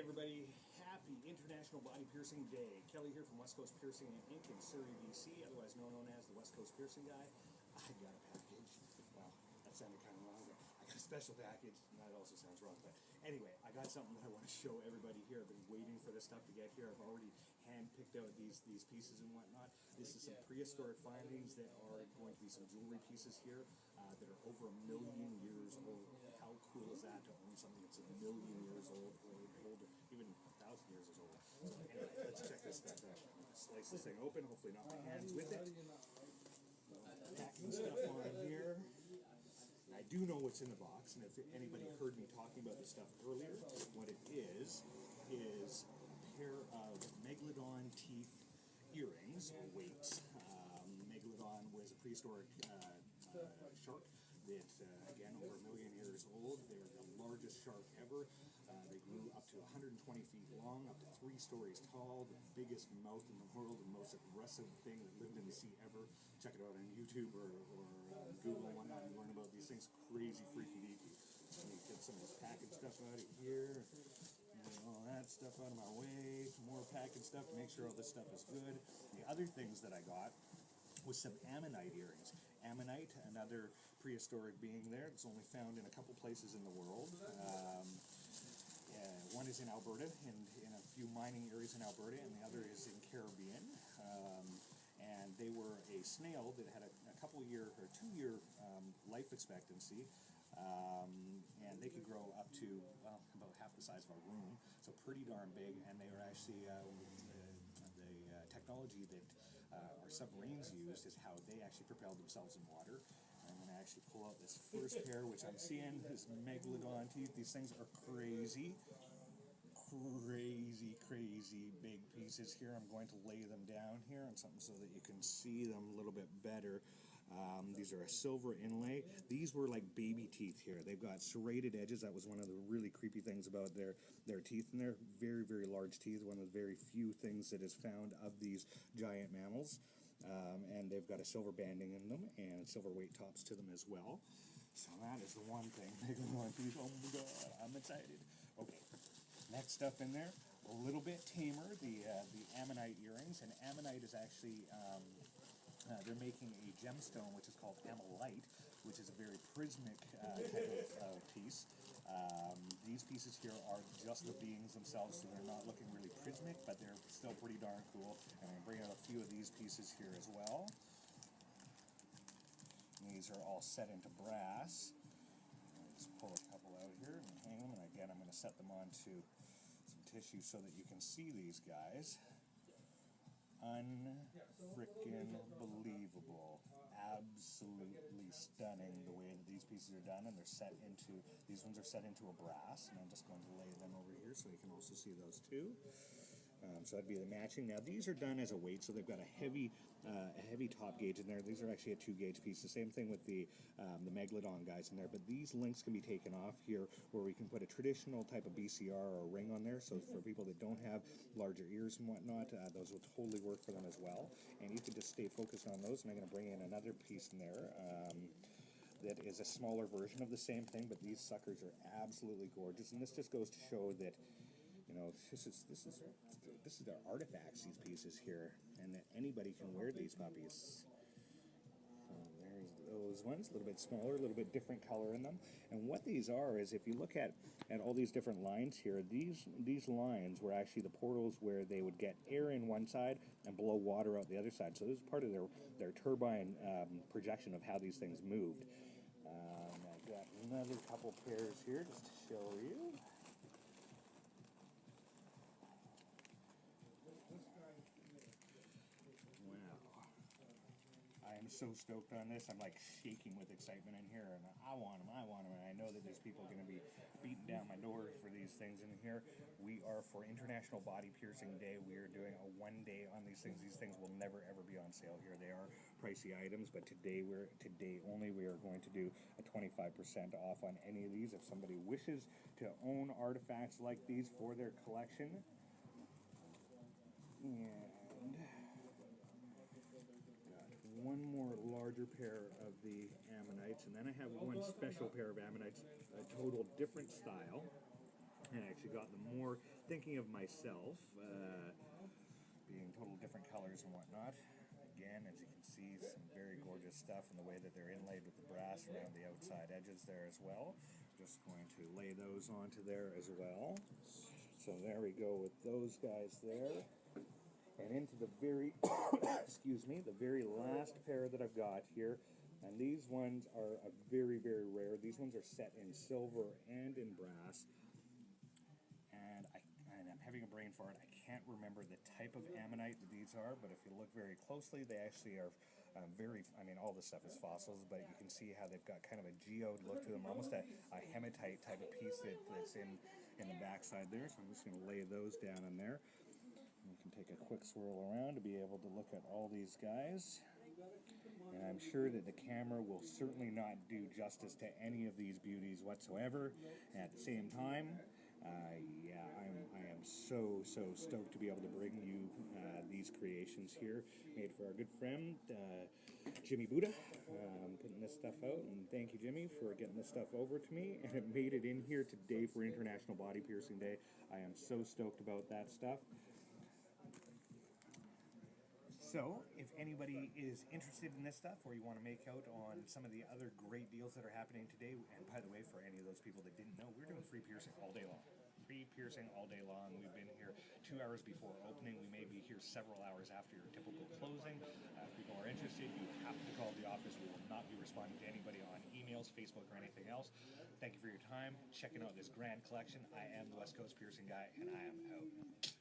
everybody, happy International Body Piercing Day. Kelly here from West Coast Piercing Inc. in Surrey, BC, otherwise known as the West Coast Piercing Guy. I got a package. Well, that sounded kind of wrong, but I got a special package, and that also sounds wrong. But anyway, I got something that I want to show everybody here. I've been waiting for this stuff to get here. I've already hand-picked out these pieces and whatnot. This is some prehistoric findings that are going to be some jewelry pieces here that are over 1 million years old. How cool is that to own something that's 1 million years old, older, even 1,000 years is old. So anyway, let's check this stuff out. Slice this thing open, hopefully not my hands with it. Packing stuff on here. I do know what's in the box, and if anybody heard me talking about this stuff earlier, what it is a pair of Megladon teeth earrings, or weights. Megalodon was a prehistoric shark that, again, over 1 million years old. They were the largest shark ever. They grew up to 120 feet long, up to 3 stories tall, the biggest mouth in the world, the most aggressive thing that lived in the sea ever. Check it out on YouTube or Google and whatnot and learn about these things. Crazy, freaky deaky. Let me get some of this packaged stuff out of here. Get all that stuff out of my way. More packaged stuff to make sure all this stuff is good. The other things that I got was some Ammonite earrings. Ammonite, another prehistoric being there. It's only found in a couple places in the world. One is in Alberta, in a few mining areas in Alberta, and the other is in Caribbean. And they were a snail that had a couple-year or 2-year life expectancy. And they could grow up to, well, about half the size of a room, so pretty darn big, and they were actually, the technology that our submarines used is how they actually propelled themselves in water. I'm going to actually pull out this first pair, which I'm seeing, this Megalodon teeth. These things are crazy big pieces here. I'm going to lay them down here on something so that you can see them a little bit better. These are a silver inlay. These were like baby teeth here. They've got serrated edges. That was one of the really creepy things about their teeth, and they're very, very large teeth. One of the very few things that is found of these giant mammals. And they've got a silver banding in them and silver weight tops to them as well. So that is the one thing. Megalodon teeth. Oh my god, I'm excited. Okay. Next stuff in there, a little bit tamer, the Ammonite earrings. And Ammonite is actually, they're making a gemstone which is called Ammonite, which is a very prismic type of piece. These pieces here are just the beings themselves, so they're not looking really prismic, but they're still pretty darn cool. And I'm going to bring out a few of these pieces here as well. These are all set into brass. Just pull a couple out here and hang them, and again I'm going to set them onto some tissue so that you can see these guys. Unfrickin' believable. Absolutely stunning the way that these pieces are done, and these ones are set into a brass, and I'm just going to lay them over here so you can also see those too. So that'd be the matching. Now these are done as a weight, so they've got a heavy top gauge in there. These are actually a 2-gauge piece. The same thing with the Megalodon guys in there. But these links can be taken off here, where we can put a traditional type of BCR or a ring on there. So for people that don't have larger ears and whatnot, those will totally work for them as well. And you can just stay focused on those. And I'm going to bring in another piece in there. That is a smaller version of the same thing, but these suckers are absolutely gorgeous. And this just goes to show that, you know, this is their artifacts, these pieces here, and that anybody can wear these puppies. There's those ones, a little bit smaller, a little bit different color in them. And what these are is, if you look at all these different lines here, these lines were actually the portals where they would get air in one side and blow water out the other side. So this is part of their turbine projection of how these things moved. I've got another couple pairs here just to show you. Wow. I am so stoked on this. I'm like shaking with excitement in here, and I want them, and I know that there's people going to be beating down my door for these things in here. We are, for International Body Piercing Day, we are doing a 1 day on these things. These things will never ever be on sale here. They are pricey items, but today only we are going to do a 25% off on any of these. If somebody wishes to own artifacts like these for their collection, and one more larger pair of the Ammonites, and then I have one special pair of Ammonites, a total different style. And actually got them more thinking of myself, being total different colors and whatnot. Again, as you can see, some very gorgeous stuff in the way that they're inlaid with the brass around the outside edges there as well. Just going to lay those onto there as well. So there we go with those guys there. And into the very, excuse me, the very last pair that I've got here. And these ones are a very, very rare. These ones are set in silver and in brass. And I'm having a brain fart. I can't remember the type of ammonite that these are, but if you look very closely, they actually are all this stuff is fossils, but you can see how they've got kind of a geode look to them, almost a hematite type of piece that's in the backside there. So I'm just going to lay those down in there. You can take a quick swirl around to be able to look at all these guys. And I'm sure that the camera will certainly not do justice to any of these beauties whatsoever. At the same time, I am so stoked to be able to bring you these creations here, made for our good friend Jimmy Buddha. Putting this stuff out, and thank you, Jimmy, for getting this stuff over to me. And it made it in here today for International Body Piercing Day. I am so stoked about that stuff. So, if anybody is interested in this stuff, or you want to make out on some of the other great deals that are happening today, and by the way, for any of those people that didn't know, we're doing free piercing all day long. Free piercing all day long. We've been here 2 hours before opening. We may be here several hours after your typical closing. If people are interested, you have to call the office. We will not be responding to anybody on emails, Facebook, or anything else. Thank you for your time. Checking out this grand collection. I am the West Coast Piercing Guy, and I am out.